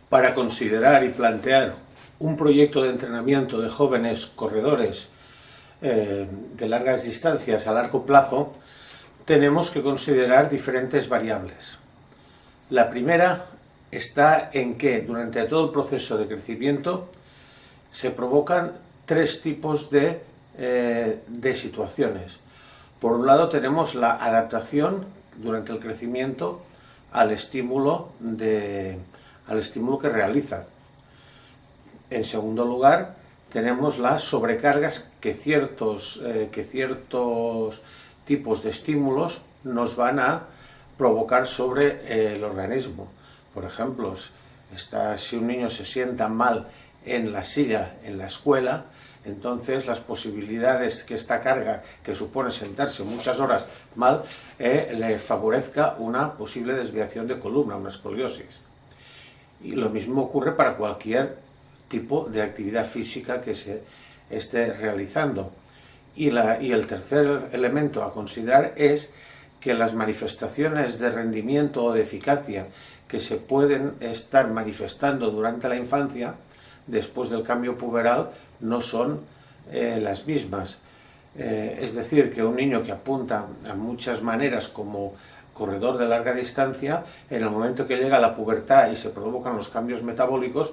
para considerar y plantear un proyecto de entrenamiento de jóvenes corredores de largas distancias a largo plazo, tenemos que considerar diferentes variables. La primera está en que durante todo el proceso de crecimiento se provocan tres tipos de situaciones. Por un lado tenemos la adaptación durante el crecimiento al estímulo que realizan. En segundo lugar, tenemos las sobrecargas que ciertos tipos de estímulos nos van a provocar sobre el organismo. Por ejemplo, si un niño se sienta mal en la silla en la escuela, entonces las posibilidades que esta carga que supone sentarse muchas horas mal le favorezca una posible desviación de columna, una escoliosis. Y lo mismo ocurre para cualquier tipo de actividad física que se esté realizando. Y el tercer elemento a considerar es que las manifestaciones de rendimiento o de eficacia que se pueden estar manifestando durante la infancia, después del cambio puberal, no son las mismas. Es decir, que un niño que apunta a muchas maneras como corredor de larga distancia, en el momento que llega a la pubertad y se provocan los cambios metabólicos,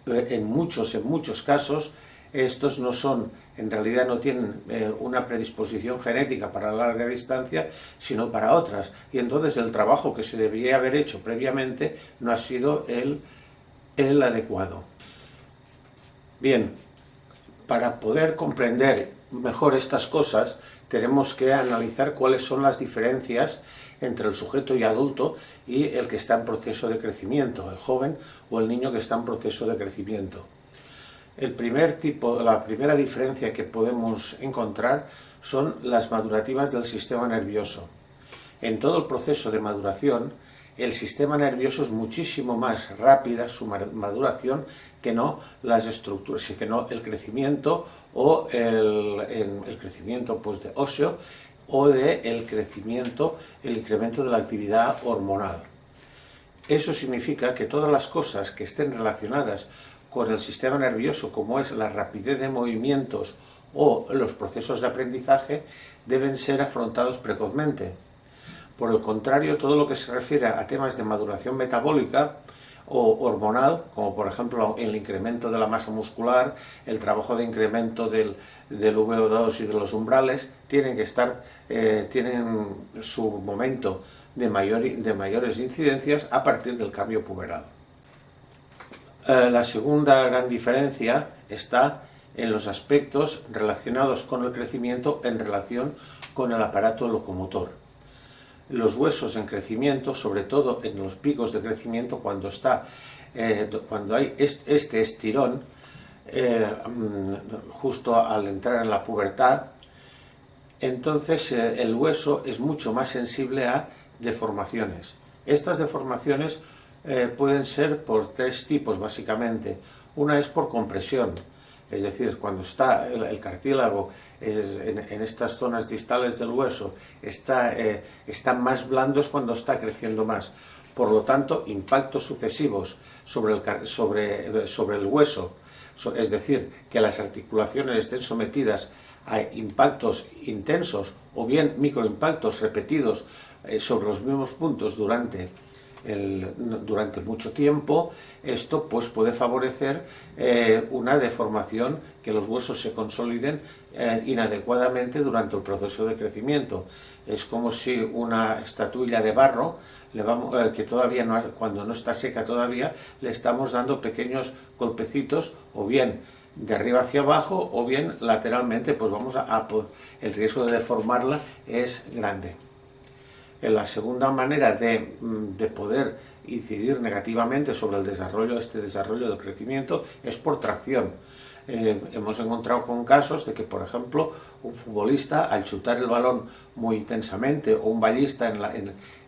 en muchos casos, estos no son, en realidad no tienen una predisposición genética para la larga distancia, sino para otras. Y entonces el trabajo que se debería haber hecho previamente no ha sido el adecuado. Bien, para poder comprender mejor estas cosas, tenemos que analizar cuáles son las diferencias entre el sujeto y adulto y el que está en proceso de crecimiento, el joven o el niño que está en proceso de crecimiento. La primera diferencia que podemos encontrar son las madurativas del sistema nervioso. En todo el proceso de maduración, el sistema nervioso es muchísimo más rápida su maduración que no las estructuras, que no el crecimiento o el crecimiento pues, de óseo o el incremento de la actividad hormonal. Eso significa que todas las cosas que estén relacionadas con el sistema nervioso, como es la rapidez de movimientos o los procesos de aprendizaje, deben ser afrontados precozmente. Por el contrario, todo lo que se refiere a temas de maduración metabólica o hormonal, como por ejemplo el incremento de la masa muscular, el trabajo de incremento del VO2 y de los umbrales, tienen su momento de mayores incidencias a partir del cambio puberal. La segunda gran diferencia está en los aspectos relacionados con el crecimiento en relación con el aparato locomotor. Los huesos en crecimiento, sobre todo en los picos de crecimiento, cuando hay este estirón, justo al entrar en la pubertad, entonces el hueso es mucho más sensible a deformaciones. Estas deformaciones pueden ser por tres tipos, básicamente. Una es por compresión, es decir, cuando está el cartílago en estas zonas distales del hueso, están más blandos cuando está creciendo más. Por lo tanto, impactos sucesivos sobre el hueso, es decir, que las articulaciones estén sometidas a impactos intensos o bien microimpactos repetidos sobre los mismos puntos durante mucho tiempo, esto pues puede favorecer una deformación, que los huesos se consoliden inadecuadamente durante el proceso de crecimiento. Es como si una estatuilla de barro, que todavía cuando no está seca todavía, le estamos dando pequeños golpecitos, o bien de arriba hacia abajo, o bien lateralmente, pues el riesgo de deformarla es grande. La segunda manera de poder incidir negativamente sobre este desarrollo del crecimiento es por tracción. Hemos encontrado con casos de que, por ejemplo, un futbolista, al chutar el balón muy intensamente, o un ballista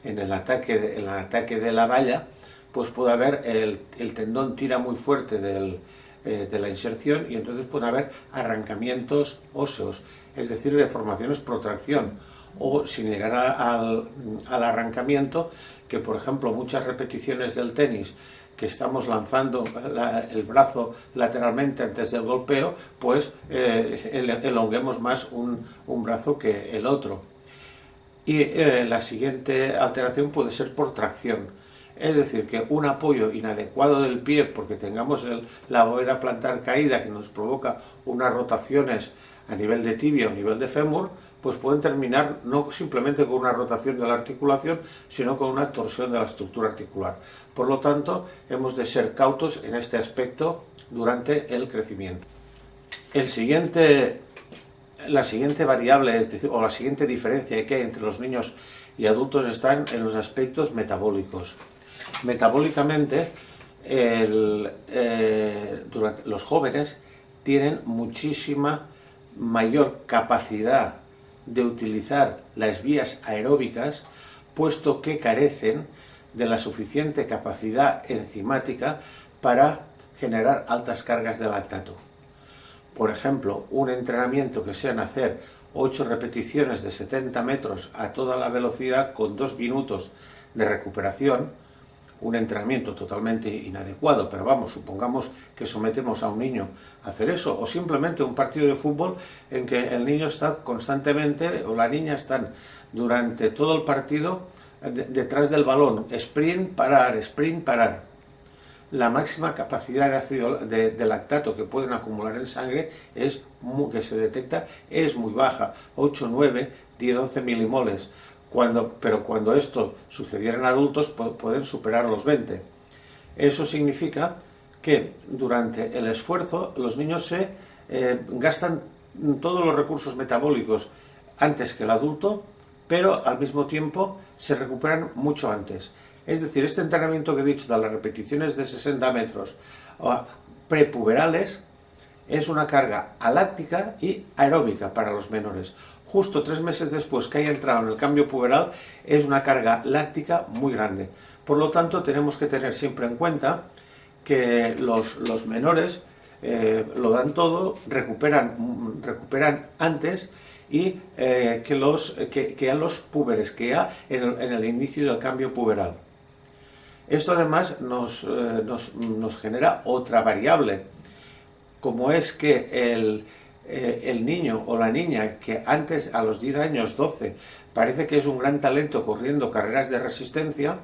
en el ataque de la valla, pues puede haber el tendón tira muy fuerte de la inserción, y entonces puede haber arrancamientos óseos, es decir, deformaciones por tracción, o sin llegar al arrancamiento, que por ejemplo muchas repeticiones del tenis que estamos lanzando el brazo lateralmente antes del golpeo, pues elonguemos más un brazo que el otro. Y la siguiente alteración puede ser por tracción. Es decir, que un apoyo inadecuado del pie, porque tengamos la bóveda plantar caída, que nos provoca unas rotaciones a nivel de tibia o nivel de fémur, pues pueden terminar no simplemente con una rotación de la articulación, sino con una torsión de la estructura articular. Por lo tanto, hemos de ser cautos en este aspecto durante el crecimiento. La siguiente variable, es decir, o la siguiente diferencia que hay entre los niños y adultos están en los aspectos metabólicos. Metabólicamente, los jóvenes tienen muchísima mayor capacidad de utilizar las vías aeróbicas, puesto que carecen de la suficiente capacidad enzimática para generar altas cargas de lactato. Por ejemplo, un entrenamiento que sean hacer 8 repeticiones de 70 metros a toda la velocidad con 2 minutos de recuperación, un entrenamiento totalmente inadecuado, pero vamos, supongamos que sometemos a un niño a hacer eso, o simplemente un partido de fútbol en que el niño está constantemente, o la niña están durante todo el partido detrás del balón, sprint, parar. La máxima capacidad de ácido de lactato que pueden acumular en sangre que se detecta es muy baja, 8, 9, 10, 12 milimoles. Pero cuando esto sucediera en adultos pueden superar los 20. Eso significa que durante el esfuerzo los niños se gastan todos los recursos metabólicos antes que el adulto, pero al mismo tiempo se recuperan mucho antes. Es decir, este entrenamiento que he dicho de las repeticiones de 60 metros prepuberales es una carga aláctica y aeróbica para los menores. Justo 3 meses después que haya entrado en el cambio puberal es una carga láctica muy grande. Por lo tanto, tenemos que tener siempre en cuenta que los menores lo dan todo, recuperan antes y que a los púberes, que ya en el inicio del cambio puberal. Esto además nos genera otra variable, como es que el niño o la niña que antes, a los 10 años, 12, parece que es un gran talento corriendo carreras de resistencia,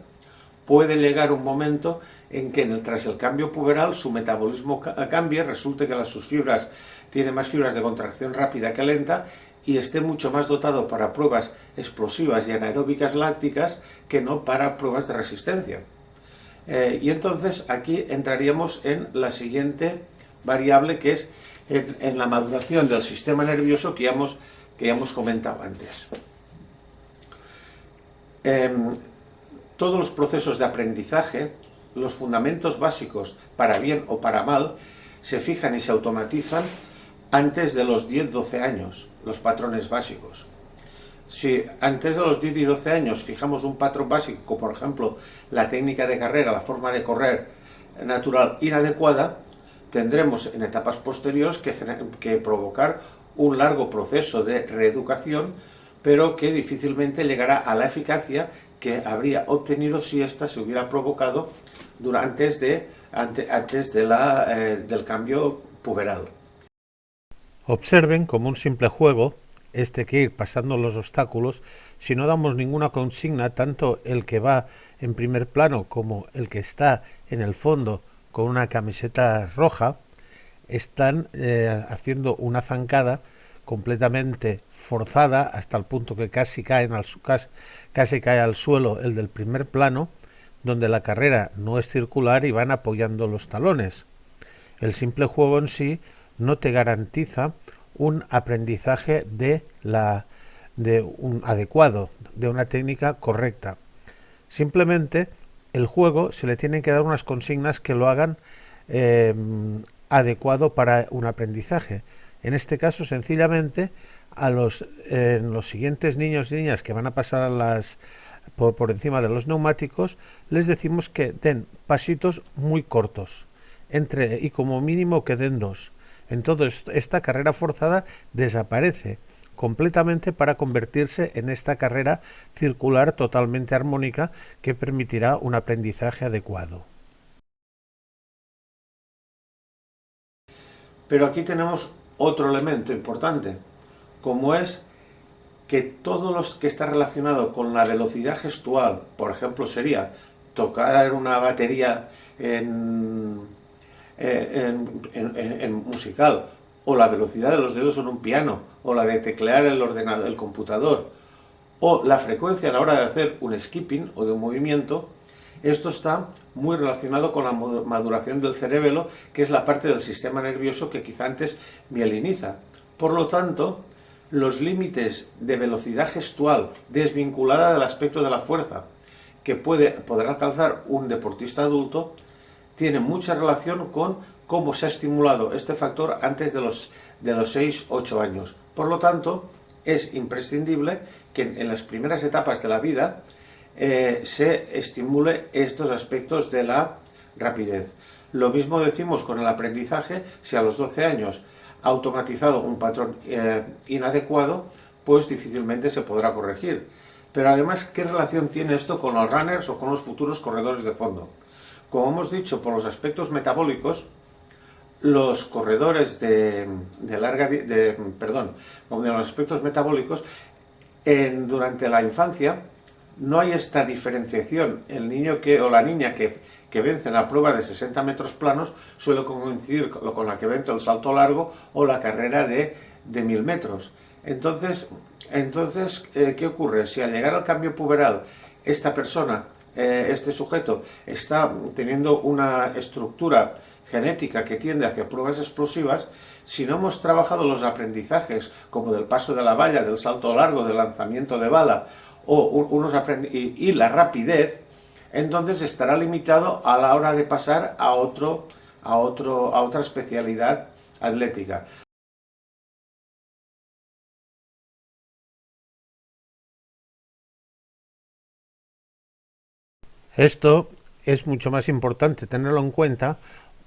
puede llegar un momento en que tras el cambio puberal su metabolismo cambie, resulte que sus fibras tiene más fibras de contracción rápida que lenta y esté mucho más dotado para pruebas explosivas y anaeróbicas lácticas que no para pruebas de resistencia. Y entonces aquí entraríamos en la siguiente variable, que es en la maduración del sistema nervioso que ya hemos comentado antes. Todos los procesos de aprendizaje, los fundamentos básicos, para bien o para mal, se fijan y se automatizan antes de los 10-12 años, los patrones básicos. Si antes de los 10 y 12 años fijamos un patrón básico, como por ejemplo la técnica de carrera, la forma de correr natural inadecuada, tendremos en etapas posteriores que provocar un largo proceso de reeducación, pero que difícilmente llegará a la eficacia que habría obtenido si ésta se hubiera provocado antes del cambio puberal. Observen como un simple juego que ir pasando los obstáculos, si no damos ninguna consigna, tanto el que va en primer plano como el que está en el fondo con una camiseta roja, están haciendo una zancada completamente forzada hasta el punto que casi cae al suelo el del primer plano, donde la carrera no es circular y van apoyando los talones. El simple juego en sí no te garantiza un aprendizaje adecuado, de una técnica correcta. Simplemente el juego se le tienen que dar unas consignas que lo hagan adecuado para un aprendizaje. En este caso, sencillamente, los siguientes niños y niñas que van a pasar por encima de los neumáticos, les decimos que den pasitos muy cortos, y como mínimo que den 2. Entonces esta carrera forzada desaparece completamente para convertirse en esta carrera circular totalmente armónica que permitirá un aprendizaje adecuado. Pero aquí tenemos otro elemento importante, como es que todo lo que está relacionado con la velocidad gestual, por ejemplo, sería tocar una batería en musical, o la velocidad de los dedos en un piano, o la de teclear el ordenador, el computador, o la frecuencia a la hora de hacer un skipping o de un movimiento, esto está muy relacionado con la maduración del cerebelo, que es la parte del sistema nervioso que quizá antes mieliniza. Por lo tanto, los límites de velocidad gestual desvinculada del aspecto de la fuerza que podrá alcanzar un deportista adulto tienen mucha relación con cómo se ha estimulado este factor antes de los 6-8 años. Por lo tanto, es imprescindible que en las primeras etapas de la vida se estimule estos aspectos de la rapidez. Lo mismo decimos con el aprendizaje. Si a los 12 años ha automatizado un patrón inadecuado, pues difícilmente se podrá corregir. Pero además, ¿qué relación tiene esto con los runners o con los futuros corredores de fondo? Como hemos dicho, por los aspectos metabólicos, los corredores de los aspectos metabólicos, durante la infancia no hay esta diferenciación. El niño o la niña que vence la prueba de 60 metros planos suele coincidir con la que vence el salto largo o la carrera de 1000 metros. Entonces, ¿qué ocurre? Si al llegar al cambio puberal esta persona, este sujeto, está teniendo una estructura genética que tiende hacia pruebas explosivas, si no hemos trabajado los aprendizajes como del paso de la valla, del salto largo, del lanzamiento de bala y la rapidez, entonces estará limitado a la hora de pasar a otra especialidad atlética. Esto es mucho más importante tenerlo en cuenta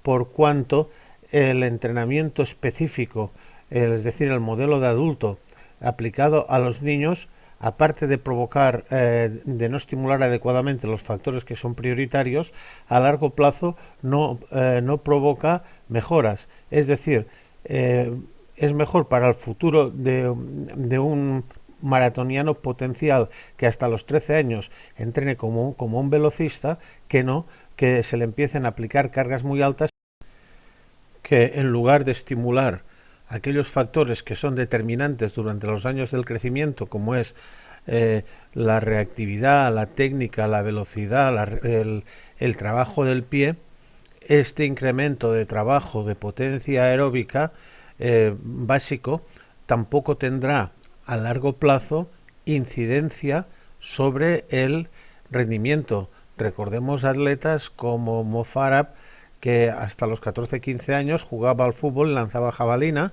por cuanto el entrenamiento específico, es decir, el modelo de adulto aplicado a los niños, aparte de provocar, de no estimular adecuadamente los factores que son prioritarios, a largo plazo no provoca mejoras. Es decir, es mejor para el futuro de un maratoniano potencial que hasta los 13 años entrene como un velocista, que se le empiecen a aplicar cargas muy altas, que en lugar de estimular aquellos factores que son determinantes durante los años del crecimiento, como es la reactividad, la técnica, la velocidad, el trabajo del pie, este incremento de trabajo de potencia aeróbica básico tampoco tendrá a largo plazo incidencia sobre el rendimiento. Recordemos atletas como Mo Farah, que hasta los 14-15 años jugaba al fútbol y lanzaba jabalina,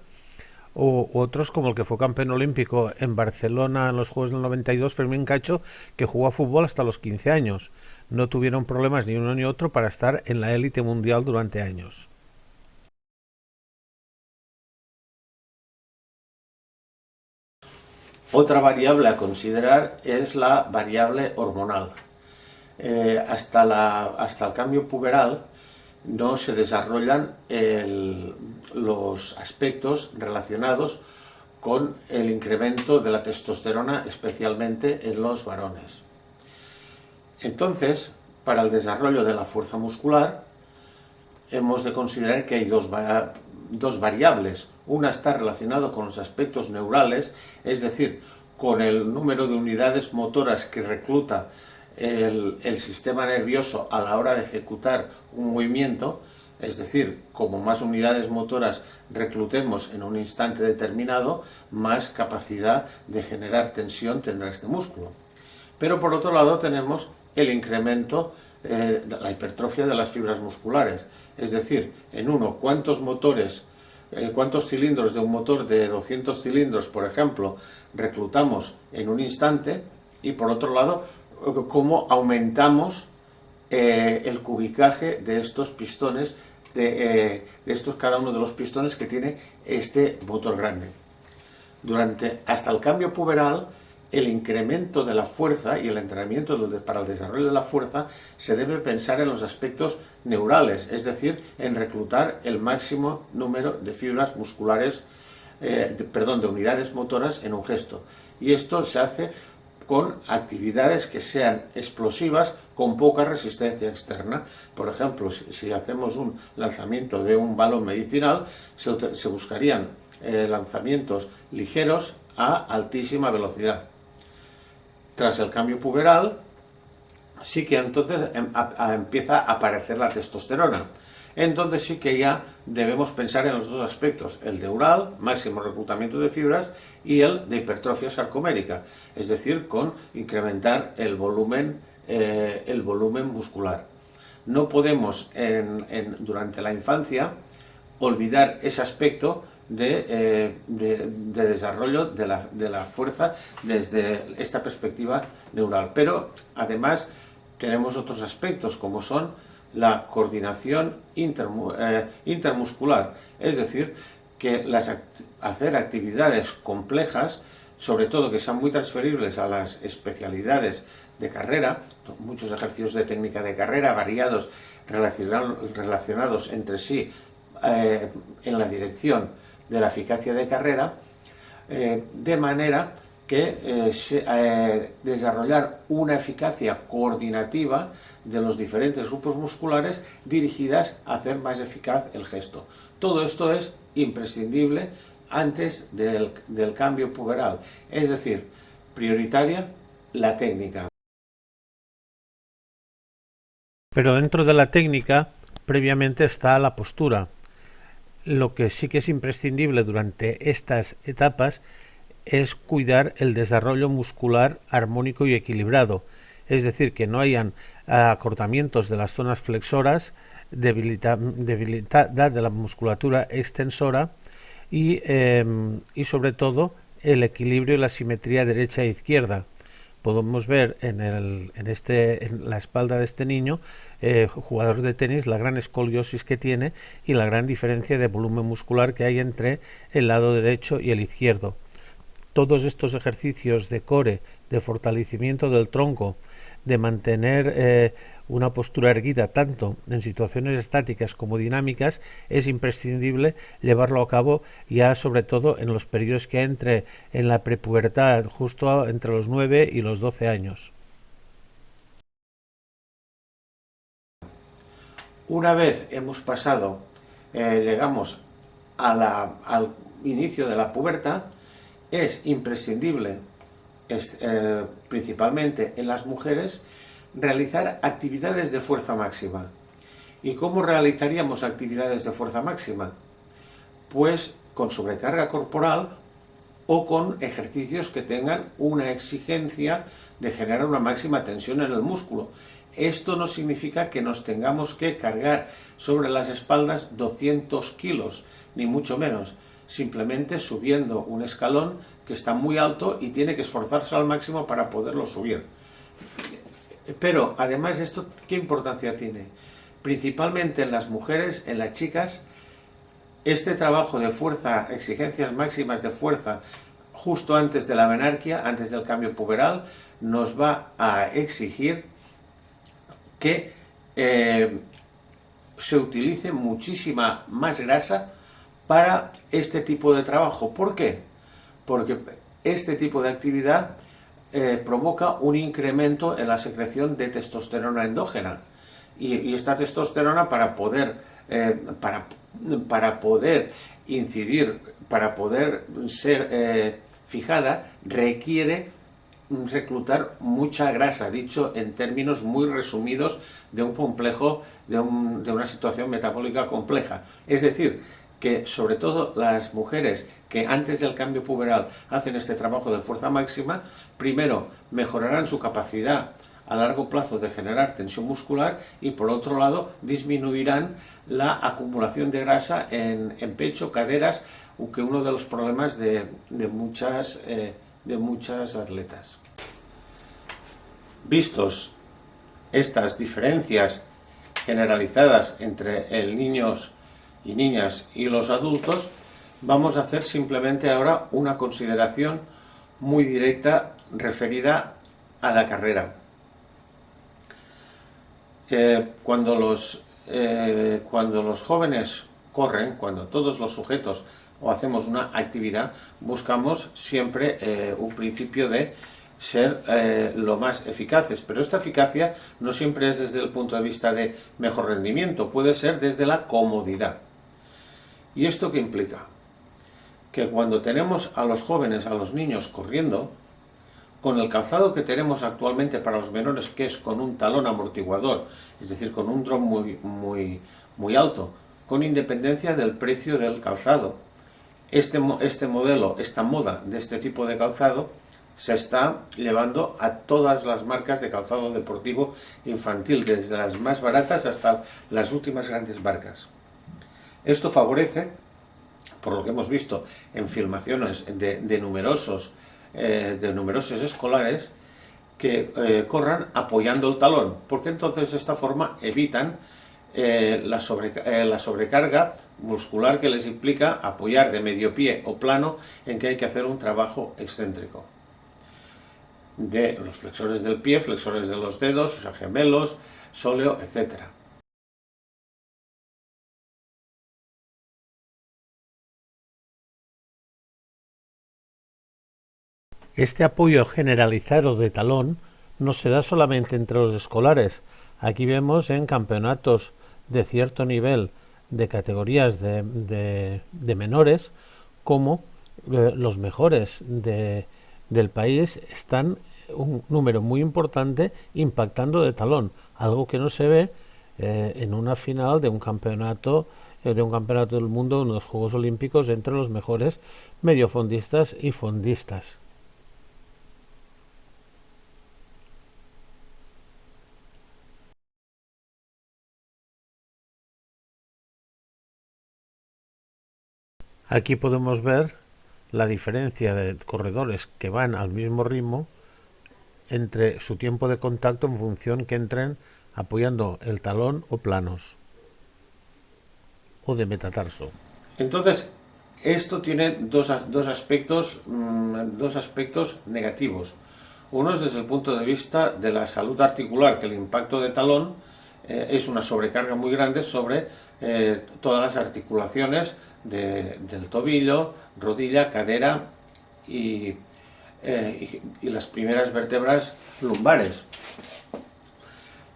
o otros como el que fue campeón olímpico en Barcelona en los Juegos del 92, Fermín Cacho, que jugó a fútbol hasta los 15 años. No tuvieron problemas ni uno ni otro para estar en la élite mundial durante años. Otra variable a considerar es la variable hormonal. Hasta el cambio puberal no se desarrollan los aspectos relacionados con el incremento de la testosterona, especialmente en los varones. Entonces, para el desarrollo de la fuerza muscular, hemos de considerar que hay dos variables. Una está relacionada con los aspectos neurales, es decir, con el número de unidades motoras que recluta el sistema nervioso a la hora de ejecutar un movimiento, es decir, como más unidades motoras reclutemos en un instante determinado, más capacidad de generar tensión tendrá este músculo. Pero por otro lado tenemos el incremento, la hipertrofia de las fibras musculares, es decir, en uno, cuántos cilindros de un motor de 200 cilindros, por ejemplo, reclutamos en un instante, y por otro lado, cómo aumentamos el cubicaje de estos pistones, cada uno de los pistones que tiene este motor grande. Hasta el cambio puberal, el incremento de la fuerza y el entrenamiento para el desarrollo de la fuerza se debe pensar en los aspectos neurales, es decir, en reclutar el máximo número de fibras musculares, de unidades motoras en un gesto. Y esto se hace con actividades que sean explosivas con poca resistencia externa. Por ejemplo, si hacemos un lanzamiento de un balón medicinal, se buscarían lanzamientos ligeros a altísima velocidad. Tras el cambio puberal, sí que entonces empieza a aparecer la testosterona. Entonces sí que ya debemos pensar en los dos aspectos, el neural, máximo reclutamiento de fibras, y el de hipertrofia sarcomérica, es decir, con incrementar el volumen muscular. No podemos durante la infancia olvidar ese aspecto de desarrollo de la fuerza desde esta perspectiva neural. Pero además tenemos otros aspectos como son la coordinación intermuscular, es decir, que hacer actividades complejas, sobre todo que sean muy transferibles a las especialidades de carrera, muchos ejercicios de técnica de carrera variados, relacionados entre sí en la dirección de la eficacia de carrera, de manera que desarrollar una eficacia coordinativa de los diferentes grupos musculares dirigidas a hacer más eficaz el gesto. Todo esto es imprescindible antes del cambio puberal, es decir, prioritaria la técnica. Pero dentro de la técnica, previamente está la postura. Lo que sí que es imprescindible durante estas etapas es cuidar el desarrollo muscular armónico y equilibrado, es decir, que no hayan acortamientos de las zonas flexoras, debilidad de la musculatura extensora y sobre todo el equilibrio y la simetría derecha e izquierda. Podemos ver en la espalda de este niño, jugador de tenis, la gran escoliosis que tiene y la gran diferencia de volumen muscular que hay entre el lado derecho y el izquierdo. Todos estos ejercicios de core, de fortalecimiento del tronco, de mantener una postura erguida tanto en situaciones estáticas como dinámicas, es imprescindible llevarlo a cabo ya sobre todo en los periodos que entre en la prepubertad, justo entre los 9 y los 12 años. Una vez hemos pasado, llegamos al inicio de la pubertad, es imprescindible, principalmente en las mujeres, realizar actividades de fuerza máxima. ¿Y cómo realizaríamos actividades de fuerza máxima? Pues con sobrecarga corporal o con ejercicios que tengan una exigencia de generar una máxima tensión en el músculo. Esto no significa que nos tengamos que cargar sobre las espaldas 200 kilos, ni mucho menos, simplemente subiendo un escalón que está muy alto y tiene que esforzarse al máximo para poderlo subir. Pero además esto, ¿qué importancia tiene? Principalmente en las mujeres, en las chicas, este trabajo de fuerza, exigencias máximas de fuerza justo antes de la menarquia, antes del cambio puberal, nos va a exigir que se utilice muchísima más grasa para este tipo de trabajo. ¿Por qué? Porque este tipo de actividad provoca un incremento en la secreción de testosterona endógena. Y esta testosterona, para poder incidir, para poder ser fijada, requiere reclutar mucha grasa, dicho en términos muy resumidos de un complejo, de una situación metabólica compleja. Es decir, que sobre todo las mujeres que antes del cambio puberal hacen este trabajo de fuerza máxima, primero mejorarán su capacidad a largo plazo de generar tensión muscular y por otro lado disminuirán la acumulación de grasa en pecho, caderas, que uno de los problemas de muchas atletas. Vistos estas diferencias generalizadas entre niños y niñas y los adultos, vamos a hacer simplemente ahora una consideración muy directa referida a la carrera. Cuando los jóvenes corren, cuando todos los sujetos o hacemos una actividad, buscamos siempre un principio de ser lo más eficaces, pero esta eficacia no siempre es desde el punto de vista de mejor rendimiento, puede ser desde la comodidad. ¿Y esto qué implica? Que cuando tenemos a los jóvenes, a los niños corriendo, con el calzado que tenemos actualmente para los menores, que es con un talón amortiguador, es decir, con un dron muy alto, con independencia del precio del calzado, este modelo, esta moda de este tipo de calzado, se está llevando a todas las marcas de calzado deportivo infantil, desde las más baratas hasta las últimas grandes marcas. Esto favorece, por lo que hemos visto en filmaciones de numerosos escolares, que corran apoyando el talón, porque entonces de esta forma evitan la sobrecarga muscular que les implica apoyar de medio pie o plano, en que hay que hacer un trabajo excéntrico de los flexores del pie, flexores de los dedos, o sea, gemelos, sóleo, etc. Este apoyo generalizado de talón no se da solamente entre los escolares. Aquí vemos en campeonatos de cierto nivel de categorías de menores como los mejores del país están un número muy importante impactando de talón, algo que no se ve en una final de un campeonato del mundo, en los Juegos Olímpicos, entre los mejores mediofondistas y fondistas. Aquí podemos ver la diferencia de corredores que van al mismo ritmo entre su tiempo de contacto en función que entren apoyando el talón o planos o de metatarso. Entonces, esto tiene dos aspectos negativos. Uno es desde el punto de vista de la salud articular, que el impacto de talón es una sobrecarga muy grande sobre todas las articulaciones del tobillo, rodilla, cadera y las primeras vértebras lumbares.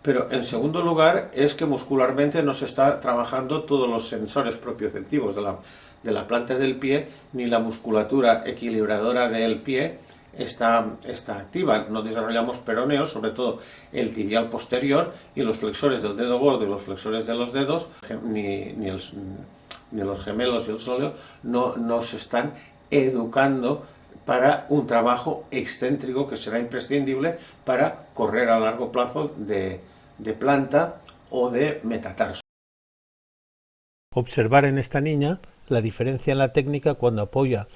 Pero en segundo lugar es que muscularmente no se está trabajando todos los sensores propioceptivos de la planta del pie, ni la musculatura equilibradora del pie está activa. No desarrollamos peroneos, sobre todo el tibial posterior, y los flexores del dedo gordo y los flexores de los dedos, ni los gemelos y el sóleo, no se están educando para un trabajo excéntrico que será imprescindible para correr a largo plazo de planta o de metatarso. Observar en esta niña la diferencia en la técnica cuando apoya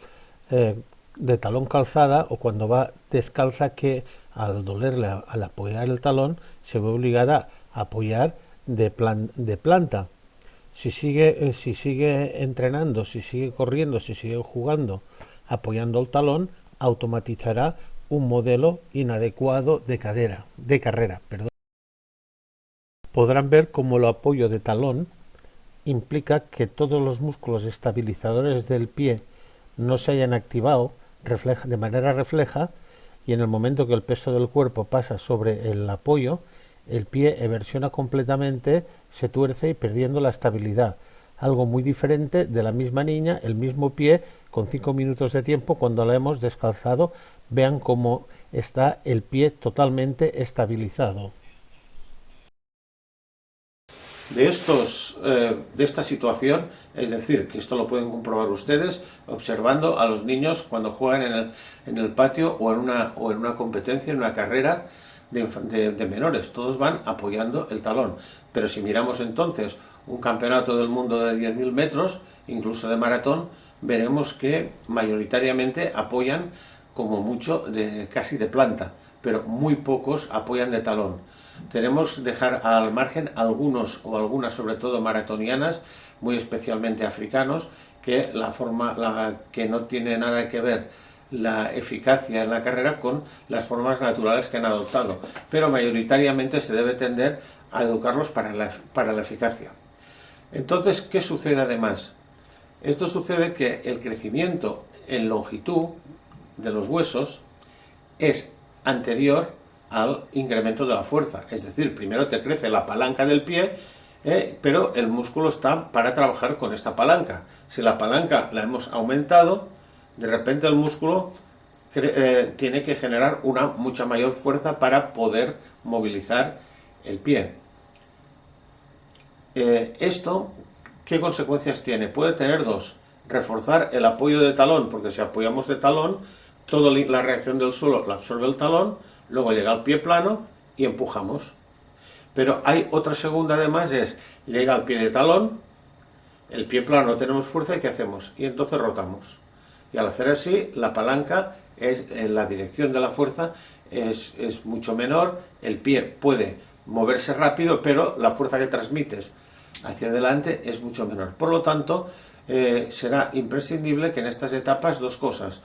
de talón calzada o cuando va descalza, que al dolerle al apoyar el talón se ve obligada a apoyar de planta. Si sigue entrenando, si sigue corriendo, si sigue jugando apoyando el talón, automatizará un modelo inadecuado de carrera. Podrán ver cómo el apoyo de talón implica que todos los músculos estabilizadores del pie no se hayan activado de manera refleja, y en el momento que el peso del cuerpo pasa sobre el apoyo, el pie eversiona completamente, se tuerce y perdiendo la estabilidad. Algo muy diferente de la misma niña, el mismo pie, con 5 minutos de tiempo, cuando la hemos descalzado. Vean cómo está el pie totalmente estabilizado. De esta situación, es decir, que esto lo pueden comprobar ustedes observando a los niños cuando juegan en el patio o en una competencia, en una carrera de menores. Todos van apoyando el talón. Pero si miramos entonces un campeonato del mundo de 10.000 metros, incluso de maratón, veremos que mayoritariamente apoyan como mucho casi de planta, pero muy pocos apoyan de talón. Tenemos que dejar al margen algunos o algunas, sobre todo maratonianas, muy especialmente africanos, que que no tiene nada que ver la eficacia en la carrera con las formas naturales que han adoptado, pero mayoritariamente se debe tender a educarlos para la eficacia. Entonces, ¿qué sucede además? Esto sucede que el crecimiento en longitud de los huesos es anterior al incremento de la fuerza. Es decir, primero te crece la palanca del pie, pero el músculo está para trabajar con esta palanca. Si la palanca la hemos aumentado, de repente el músculo tiene que generar una mucha mayor fuerza para poder movilizar el pie. Esto, ¿qué consecuencias tiene? Puede tener dos. Reforzar el apoyo de talón, porque si apoyamos de talón, toda la reacción del suelo la absorbe el talón, luego llega al pie plano y empujamos. Pero hay otra segunda además, llega al pie de talón, el pie plano tenemos fuerza y ¿qué hacemos? Y entonces rotamos. Y al hacer así, la palanca, en la dirección de la fuerza es mucho menor, el pie puede moverse rápido, pero la fuerza que transmites hacia adelante es mucho menor. Por lo tanto, será imprescindible que en estas etapas dos cosas: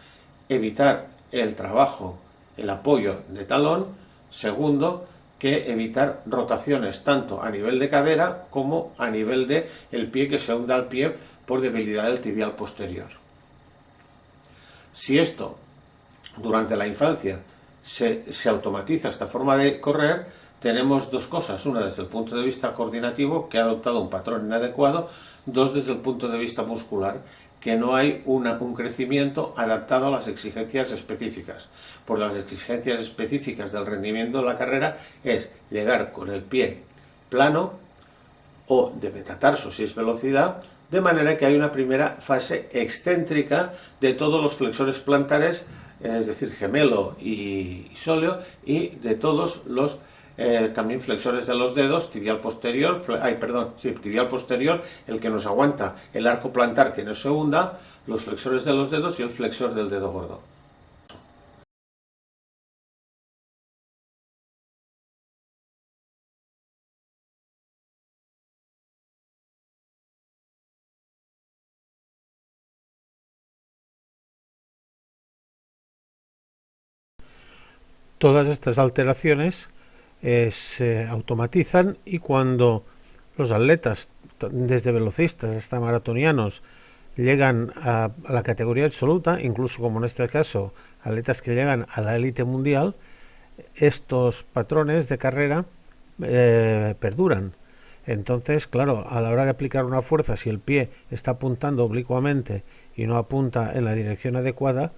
evitar el trabajo, el apoyo de talón. Segundo, que evitar rotaciones tanto a nivel de cadera como a nivel de el pie, que se hunda al pie por debilidad del tibial posterior. Si esto durante la infancia se automatiza esta forma de correr, tenemos dos cosas: una desde el punto de vista coordinativo, que ha adoptado un patrón inadecuado; dos desde el punto de vista muscular, que no hay un crecimiento adaptado a las exigencias específicas. Por las exigencias específicas del rendimiento de la carrera es llegar con el pie plano o de metatarso si es velocidad, de manera que hay una primera fase excéntrica de todos los flexores plantares, es decir, gemelo y sóleo, y de todos los también flexores de los dedos, tibial posterior, tibial posterior, el que nos aguanta el arco plantar que no se hunda, los flexores de los dedos y el flexor del dedo gordo. Todas estas alteraciones se automatizan, y cuando los atletas, desde velocistas hasta maratonianos, llegan a la categoría absoluta, incluso como en este caso atletas que llegan a la élite mundial, estos patrones de carrera perduran. Entonces, claro, a la hora de aplicar una fuerza, si el pie está apuntando oblicuamente y no apunta en la dirección adecuada,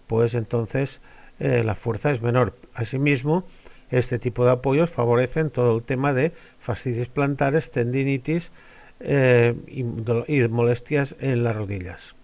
pues entonces la fuerza es menor. Asimismo, este tipo de apoyos favorecen todo el tema de fascitis plantares, tendinitis y molestias en las rodillas.